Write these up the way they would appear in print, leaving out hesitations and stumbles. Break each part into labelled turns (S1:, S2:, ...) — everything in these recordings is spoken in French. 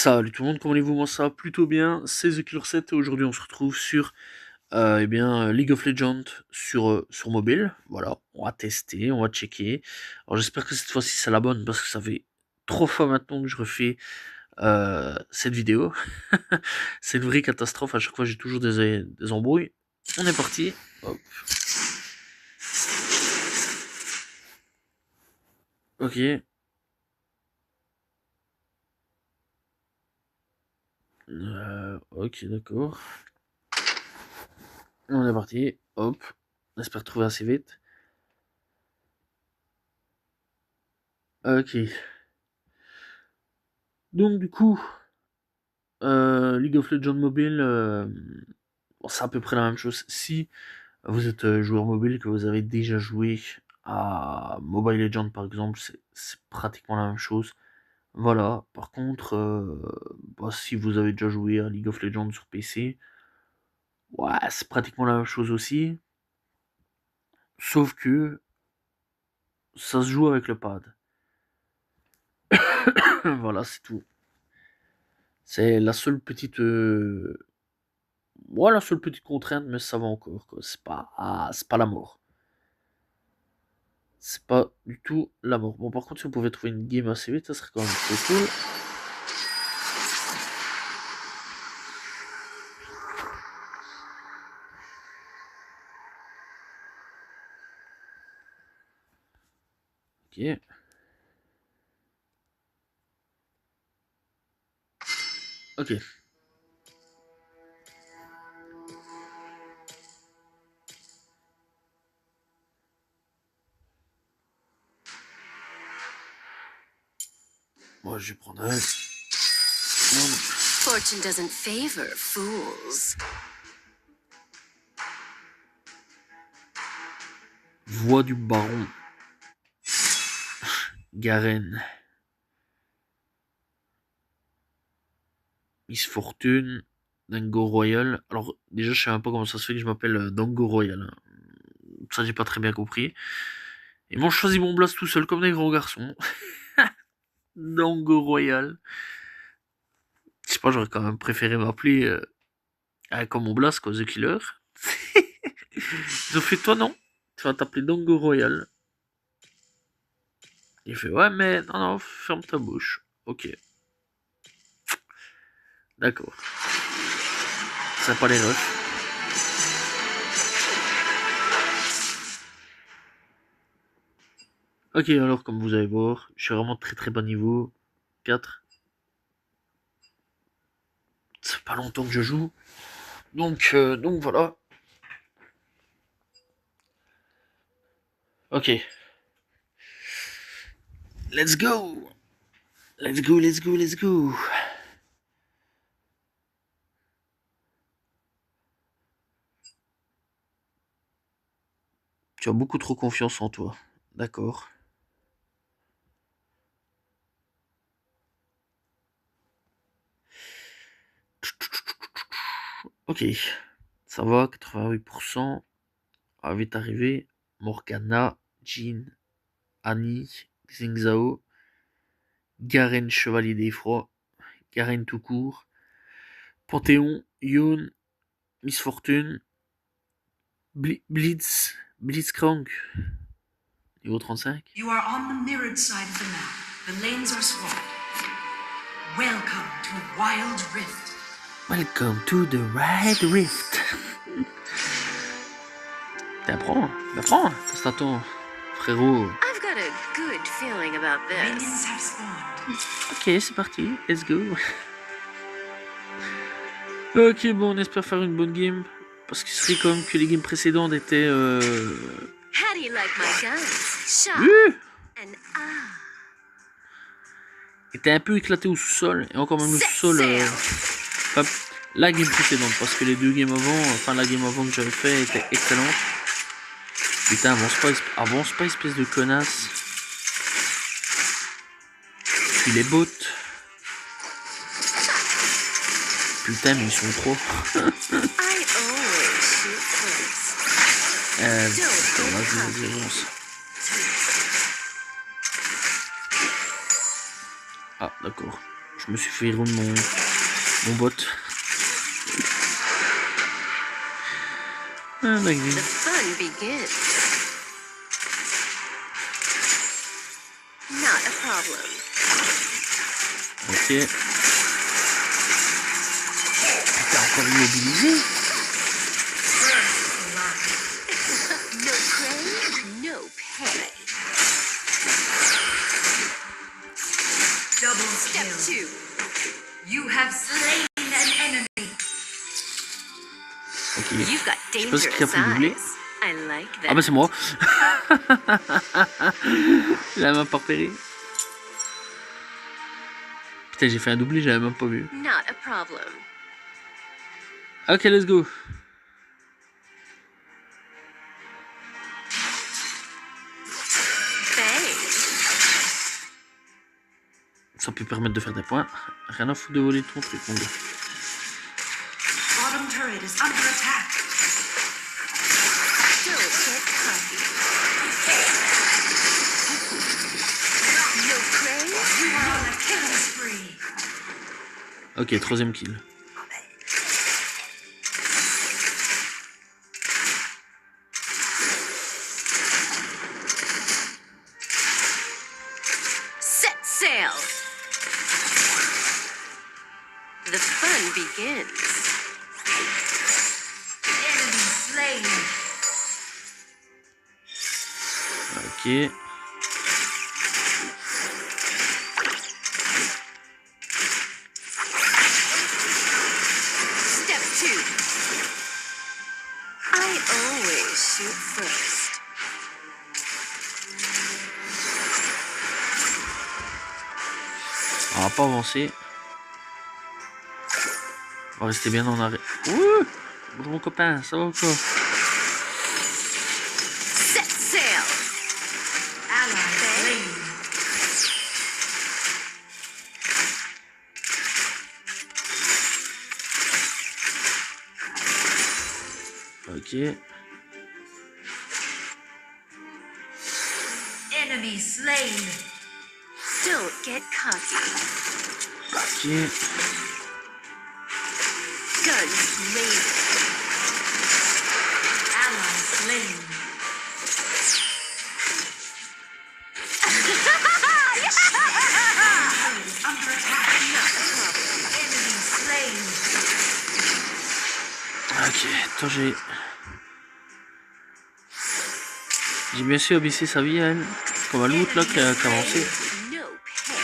S1: Salut tout le monde, comment allez-vous? Moi ça va plutôt bien, c'est The Killer 7 et aujourd'hui on se retrouve sur League of Legends sur mobile. Voilà, on va tester, on va checker. Alors j'espère que cette fois-ci c'est la bonne parce que ça fait 3 fois maintenant que je refais cette vidéo. C'est une vraie catastrophe, à chaque fois j'ai toujours des embrouilles. On est parti. Hop. Ok. Ok, d'accord. On est parti. Hop. On espère trouver assez vite. Ok. Donc du coup, League of Legends Mobile, bon, c'est à peu près la même chose. Si vous êtes joueur mobile, que vous avez déjà joué à Mobile Legends par exemple, c'est pratiquement la même chose. Voilà, par contre, bah, si vous avez déjà joué à League of Legends sur PC, ouais, c'est pratiquement la même chose aussi. Sauf que ça se joue avec le pad. Voilà, c'est tout. C'est la seule petite. Ouais, la seule petite contrainte, mais ça va encore, quoi. C'est pas la mort. C'est pas du tout la mort. Bon, par contre, si on pouvait trouver une game assez vite, ça serait quand même trop cool. Ok. Ok. Moi, je vais prendre un.
S2: Fortune doesn't favor fools.
S1: Voix du baron. Garen. Miss Fortune. Dango Royal. Alors, déjà, je sais même pas comment ça se fait que je m'appelle Dango Royal, hein. Ça, j'ai pas très bien compris. Ils m'ont choisi mon blast tout seul comme des grands garçons. Dango Royal. Je sais pas, j'aurais quand même préféré m'appeler comme mon blast, quoi, The Killer. Ils ont fait, toi non, tu vas t'appeler Dango Royal. Il fait, ouais, mais non, non, ferme ta bouche. Ok, d'accord. Ça pas les refs. Ok, alors, comme vous allez voir, je suis vraiment très très bas niveau. 4. C'est pas longtemps que je joue. Donc voilà. Ok. Let's go. Let's go, let's go, let's go. Tu as beaucoup trop confiance en toi. D'accord. Ok. Ça va, 88%. Ah, vite arrivé. Morgana, Jean, Annie, Xingzao, Garen Chevalier d'Effroi, Garen tout court, Panthéon, Yone, Miss Fortune, Blitzcrank, niveau 35.
S2: You are on the mirrored side of the map. The lanes are swapped. Welcome to Wild Rift.
S1: Welcome to the Wild Rift. T'apprends, qu'est-ce que t'attends, frérot?
S2: I've got a good feeling about this. Minions have spawned.
S1: Ok, c'est parti, let's go. Ok, bon, on espère faire une bonne game. Parce qu'il serait comme que les games précédentes étaient.
S2: How do you like my guns? Shot and
S1: étaient un peu éclatés au sous-sol. Et encore même le sous-sol. Enfin, la game précédente. Parce que les deux games avant. Enfin, la game avant que j'avais fait était excellente. Putain, avance pas, espèce de connasse. Puis les bots. Putain, mais ils sont trop. Vas-y, avance. Ah, d'accord. Je me suis fait héros de mon bot. Ah,
S3: The fun begins. Not a problem.
S1: Ok. T'es encore immobilisé?
S3: No prey, no pay.
S2: Double
S3: Step
S2: kill.
S3: 2.
S2: You have slain an enemy.
S1: Ok.
S3: You've got
S1: Je sais pas ce qui a
S3: dangerous
S1: fait doubler.
S3: eyes. I like that.
S1: Ah bah c'est moi. Il a même pas repéré. Putain, j'ai fait un doublé, j'avais même pas vu.
S3: Not a problem.
S1: Ok, let's go.
S3: Thanks.
S1: Ça peut permettre de faire des points. Rien à foutre de voler ton truc, mon gars.
S2: Bottom turret is under attack.
S3: Don't get cocky. No prey,
S2: You are on a killing spree.
S1: Ok, troisième kill.
S3: set sail. The fun begins.
S2: Enemy slain.
S1: Ok.
S3: Step 2. I always shoot first.
S1: On va pas avancer. On va rester bien en arrêt. Ouh! Bonjour mon copain, ça va ou quoi?
S3: Set sail.
S2: Ally slain.
S1: Ok.
S2: Enemy slain.
S3: Don't get cocky.
S1: Ok.
S3: Guns blazing.
S2: Ally slain. Turret is under attack. Enemy slain.
S1: Ok, attends, j'ai bien su abaisser sa vie à elle. Comme un l'autre là qui a avancé.
S3: No pay.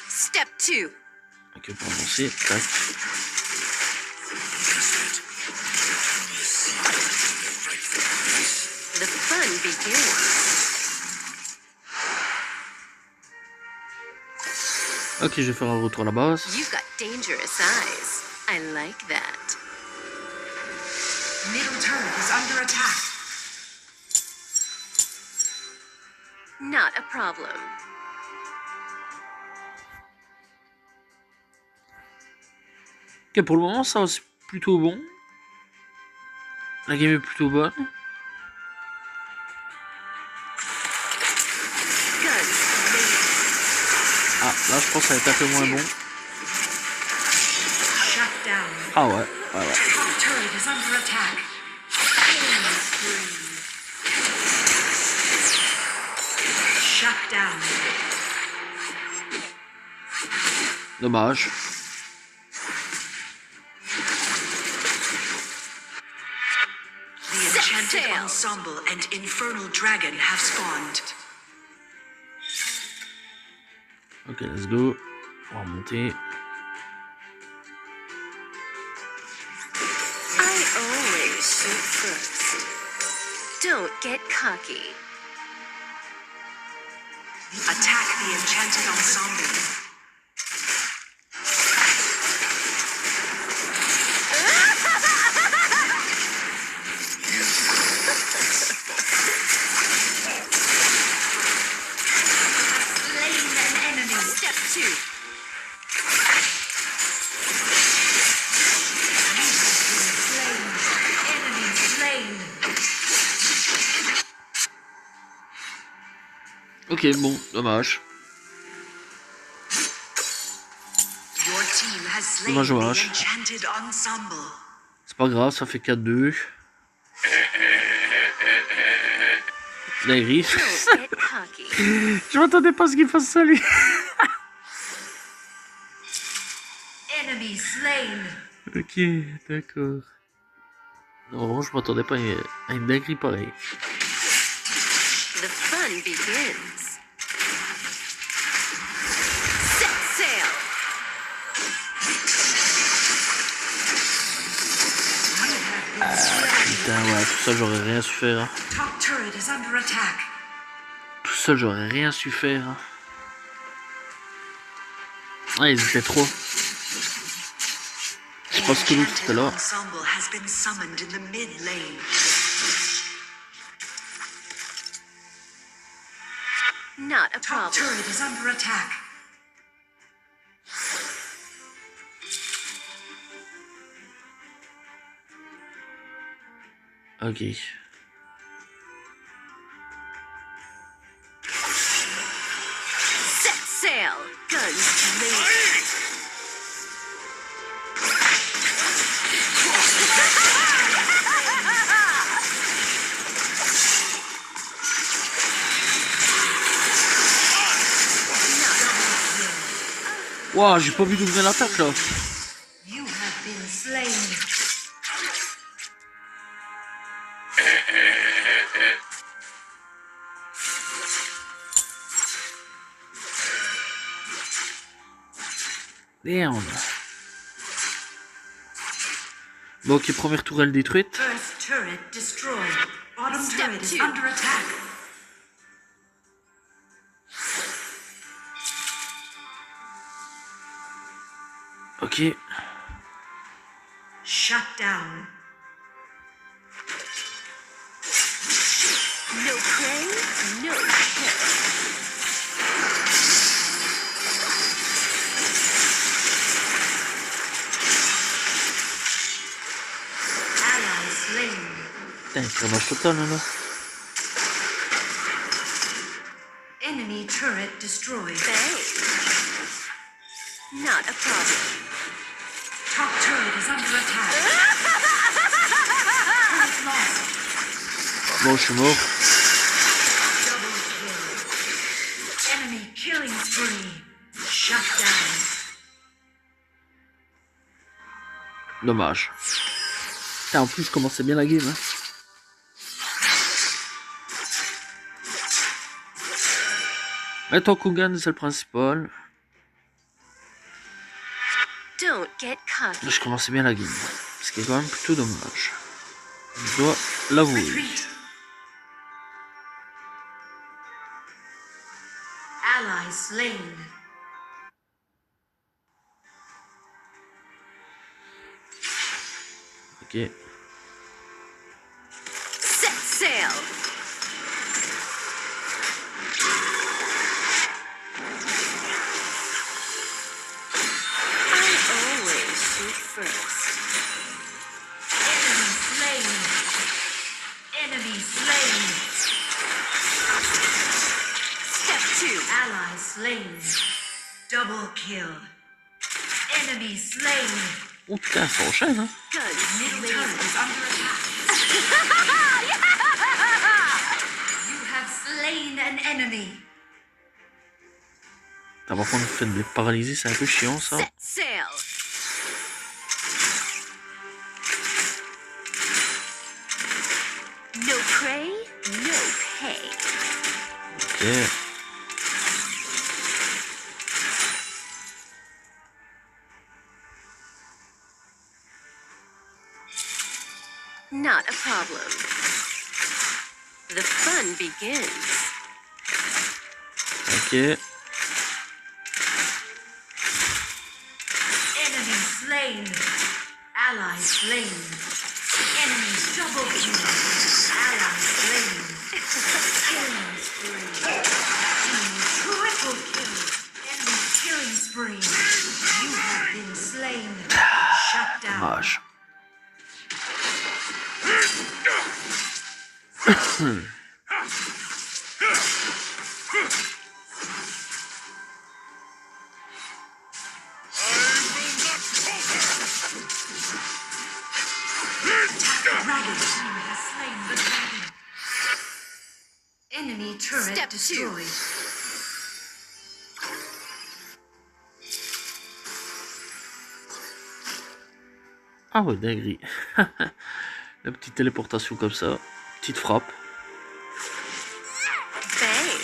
S3: Step 2.
S1: Ok, pour avancer, tac.
S3: The fun begins.
S1: Ok, je vais faire un retour à la base.
S3: You've got dangerous eyes. I like that.
S2: Middle turret is under attack.
S3: Not a problem.
S1: Ok, pour le moment, ça c'est plutôt bon. La game est plutôt bonne.
S3: Guns blazing.
S1: Ah, là, je pense que ça va être un peu moins bon.
S2: Shut down.
S1: Ah ouais, ouais, ouais.
S2: Top turret is under attack. Killing spree. Shut down.
S1: Dommage.
S2: The Enchanted Ensemble and Infernal Dragon have spawned.
S1: Ok, let's go. On va monter.
S3: I always shoot first. Don't get cocky.
S2: Attack the Enchanted Ensemble. Slain an enemy.
S3: Step 2.
S2: Slain. Enemy slain.
S1: Ok, bon, dommage.
S2: Your team has slain
S1: Dommage,
S2: the
S1: dommage.
S2: enchanted ensemble.
S1: C'est pas grave, ça fait 4-2. Dairi.
S3: Don't get cocky.
S1: Je m'attendais pas à ce qu'il fasse ça, lui.
S2: Enemy slain.
S1: Ok, d'accord. Non, je m'attendais pas à une dinguerie pareille.
S3: The fun begins. Set sail.
S1: Putain, ouais, tout ça, j'aurais rien su faire. Hein.
S2: Top turret is under attack.
S1: Tout seul, j'aurais rien su faire. Hein. Ah, ils étaient trop. Je pense que l'autre était là.
S2: Ensemble has been summoned in the mid lane.
S3: Not a
S2: Top
S3: problem.
S2: turret is under attack.
S1: Ok.
S3: Set sail. Guns blazing.
S1: Waouh, j'ai pas vu d'ouvrir l'attaque là.
S2: You have been slain.
S1: Merde. Bon, ok, première tourelle détruite.
S2: First turret destroyed. Bottom
S3: Step
S2: turret is
S3: two.
S2: under attack.
S1: Ok.
S2: Shut down.
S3: No prey, no pet.
S2: Ally slain.
S1: Putain, crevage total là.
S2: Enemy turret destroyed.
S3: Thanks. Not a problem.
S2: Top turret is under attack. Turret lost.
S1: Bon, je suis mort.
S2: Double kill. Enemy killing spree. Shut down.
S1: Dommage. Putain, en plus, je commençais bien la game. Hein. Mais tant qu'on gagne, c'est le principal.
S3: Don't get cocky.
S1: Je commençais bien la game. Ce qui est quand même plutôt dommage. Je dois l'avouer.
S2: Retreat. Ally slain.
S1: Ok.
S3: Set sail. I always shoot first.
S2: Enemy slain. Enemy slain.
S3: Step two.
S2: Ally slain. Double kill. Enemy slain.
S1: Oh putain, ça enchaîne. Hein.
S3: Guns
S2: Middle
S3: blazing.
S2: turret is under attack. You have slain an enemy.
S1: Putain, par contre, le fait d'être paralysé, c'est un peu chiant ça.
S3: Set sail. No prey, no pay.
S1: Ok.
S3: Not a problem. The fun begins.
S1: Ok.
S2: Enemy slain. Ally slain. Enemy double kill. Ally slain. Killing spree. Team triple kill. Enemy killing spree. You have been slain. Shut down.
S1: Dommage.
S2: Enemy turret
S3: Step two.
S2: destroyed.
S1: Ah ouais, dinguerie. La petite téléportation comme ça. Petite frappe.
S3: Bang.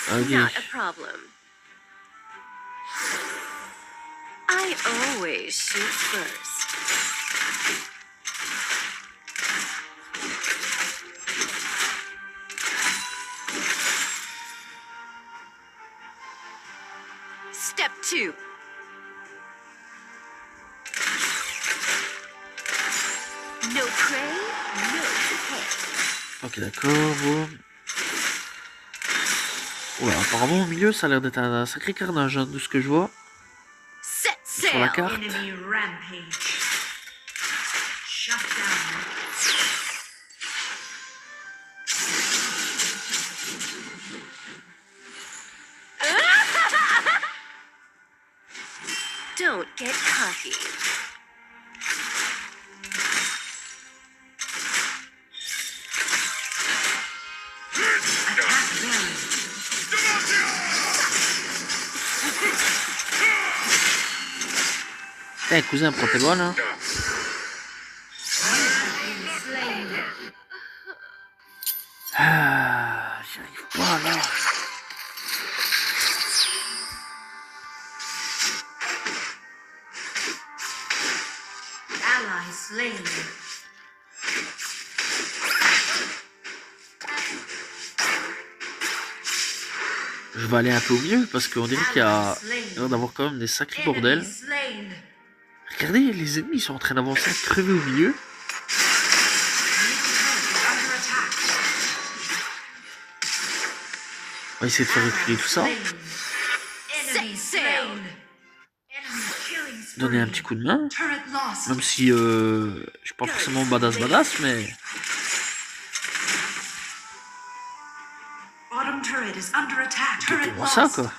S1: Ok.
S3: Not a problem. I always shoot first. Step two. No prey, no decay.
S1: Ok, d'accord, bon. Ouais, apparemment au milieu ça a l'air d'être un sacré carnage hein, de ce que je vois
S3: Set
S1: sur la
S3: sail.
S1: carte.
S2: Enemy rampage. Shut down.
S3: Don't get cocky.
S2: Attack Baron.
S1: Eh cousin, prends tes balles hein.
S2: Slain.
S1: Ah, j'y arrive pas là.
S2: Ally slain.
S1: Je vais aller un peu au milieu parce qu'on dirait qu'il y a
S2: Ally
S1: l'air d'avoir quand même des sacrés
S2: slain.
S1: bordels.
S2: Enemy slain.
S1: Regardez, les ennemis sont en train d'avancer à crever au milieu.
S2: Under attack.
S1: On va essayer de faire reculer tout ça.
S2: Enemy
S3: Set
S2: slain.
S3: sail.
S2: Enemy killing spree.
S1: Donner un petit coup de main.
S2: Turret lost.
S1: Même si je suis pas forcément badass, mais
S2: Bottom turret is under attack. Turret
S1: écoutez-moi ça
S2: lost.
S1: quoi.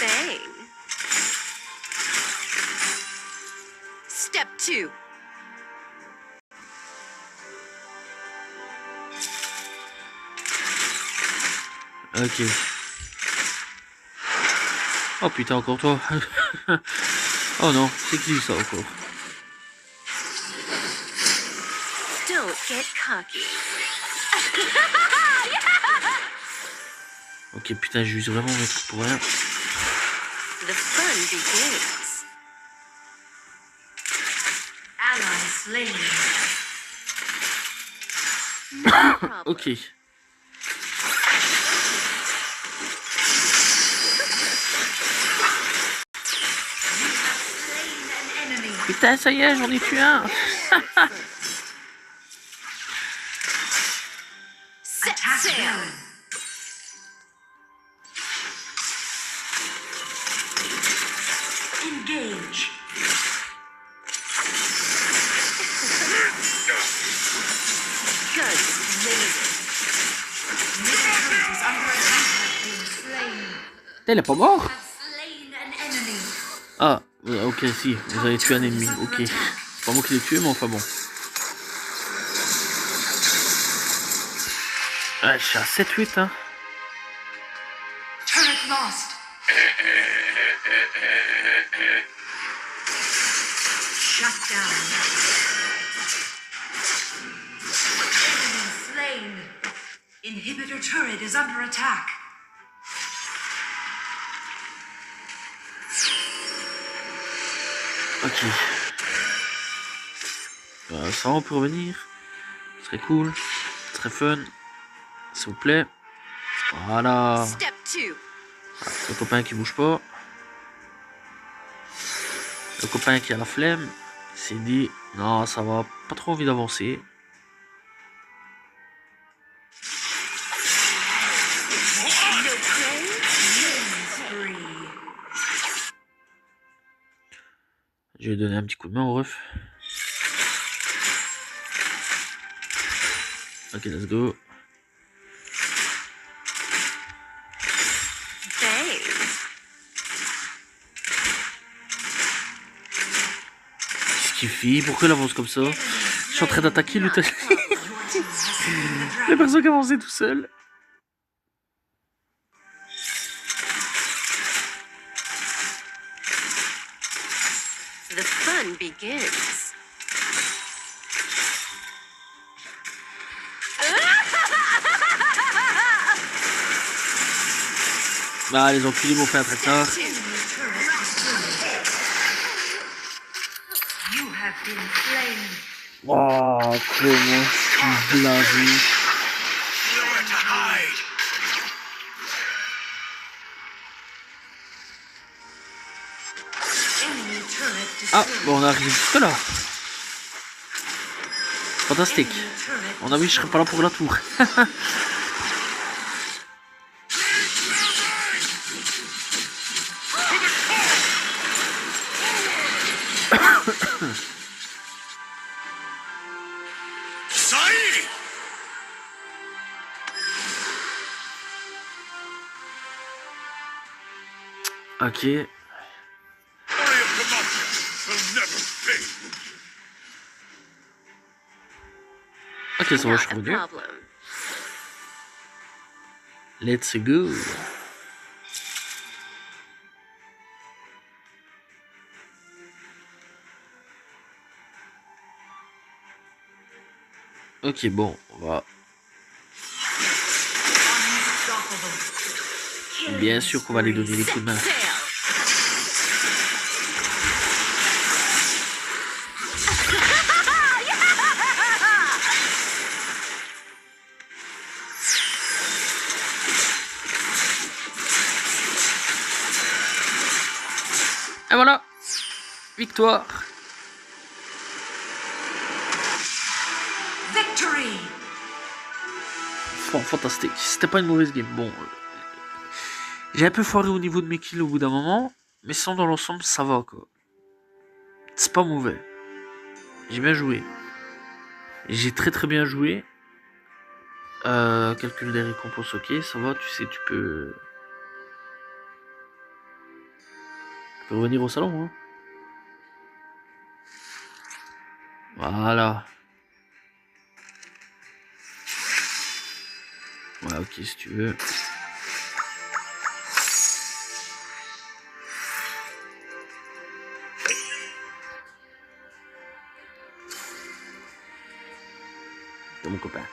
S3: Bang. Step two.
S1: Ok. Oh putain, encore toi. Oh non, c'est qui ça encore?
S3: Don't get cocky.
S1: Ok, putain, j'use vraiment mes trucs pour rien.
S3: The fun begins.
S2: Ally slain.
S3: No problem.
S1: Ok.
S2: Slain an enemy.
S1: Putain, ça y est, j'en ai tué un.
S3: Set
S2: Attack
S3: sail.
S2: Baron. Engage.
S3: Guns blazing.
S2: Middle turret is under attack. Has been slain.
S1: Il est pas mort?
S2: Have slain an enemy.
S1: Ah, ok, si, vous avez tué un ennemi. Ok. C'est pas moi qui l'ai tué, mais enfin bon. Ouais, je suis à 7-8, hein.
S2: Turret lost. Shut down. Enemy slain. Inhibitor turret is under attack.
S1: Ok. Ça, on peut revenir. Ce serait cool. Ce serait fun. S'il vous plaît. Voilà.
S3: Step two.
S1: Le copain qui bouge pas. Le copain qui a la flemme. S'est dit, non, ça va. Pas trop envie d'avancer.
S3: No prey.
S2: Spree.
S1: Je vais donner un petit coup de main au ref. Ok, let's go.
S3: Babe.
S1: Qu'est-ce qu'il fait? Pourquoi il avance comme ça? Je suis en train d'attaquer le
S2: Your team has slain the
S1: le
S2: dragon.
S1: perso qui avançait tout seul.
S3: The fun begins.
S1: Ah, les enculés m'ont fait un traquenard.
S2: Enemy turret destroyed. You have been slain.
S1: Oh, comment je suis blasé.
S4: Nowhere to hide.
S2: Enemy turret
S1: Ah,
S2: destroyed.
S1: bon, on arrive jusque là. Fantastique.
S2: Enemy turret
S1: On a vu, je serais pas là pour la tour.
S4: Sai!
S1: Ok.
S4: I am Demacia will never fade.
S1: Ok, ça va, je
S3: Not
S1: suis
S3: a
S1: revenu.
S3: problem.
S1: Let's go. Ok, bon, on va
S2: unstoppable.
S1: bien sûr qu'on va les donner des coups de main.
S3: Sail.
S1: Et voilà. Victoire.
S2: Victory!
S1: Fantastique. C'était pas une mauvaise game. Bon, j'ai un peu foiré au niveau de mes kills au bout d'un moment, mais sans dans l'ensemble, ça va quoi. C'est pas mauvais. J'ai bien joué. J'ai très bien joué. Calcul des récompenses, ok, ça va, tu sais, tu peux revenir au salon, hein. Voilà. Ouais, ok, si tu veux. C'est mon copain.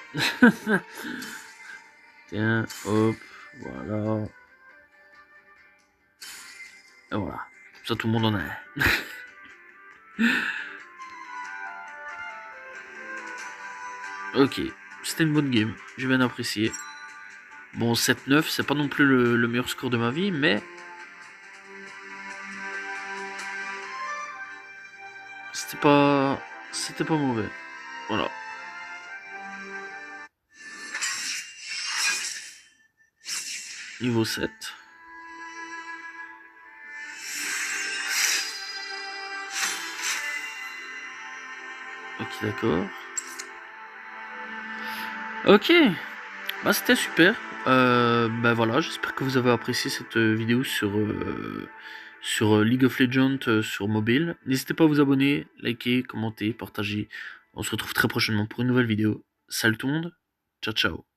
S1: Tiens, hop, voilà. Et voilà. Comme ça, tout le monde en a un. Ok, c'était une bonne game. J'ai bien apprécié. Bon, 7-9, c'est pas non plus le meilleur score de ma vie, mais c'était pas mauvais. Voilà. Niveau 7. Ok, d'accord. Ok, bah c'était super. Bah voilà, j'espère que vous avez apprécié cette vidéo sur League of Legends sur mobile. N'hésitez pas à vous abonner, liker, commenter, partager. On se retrouve très prochainement pour une nouvelle vidéo. Salut tout le monde, ciao ciao.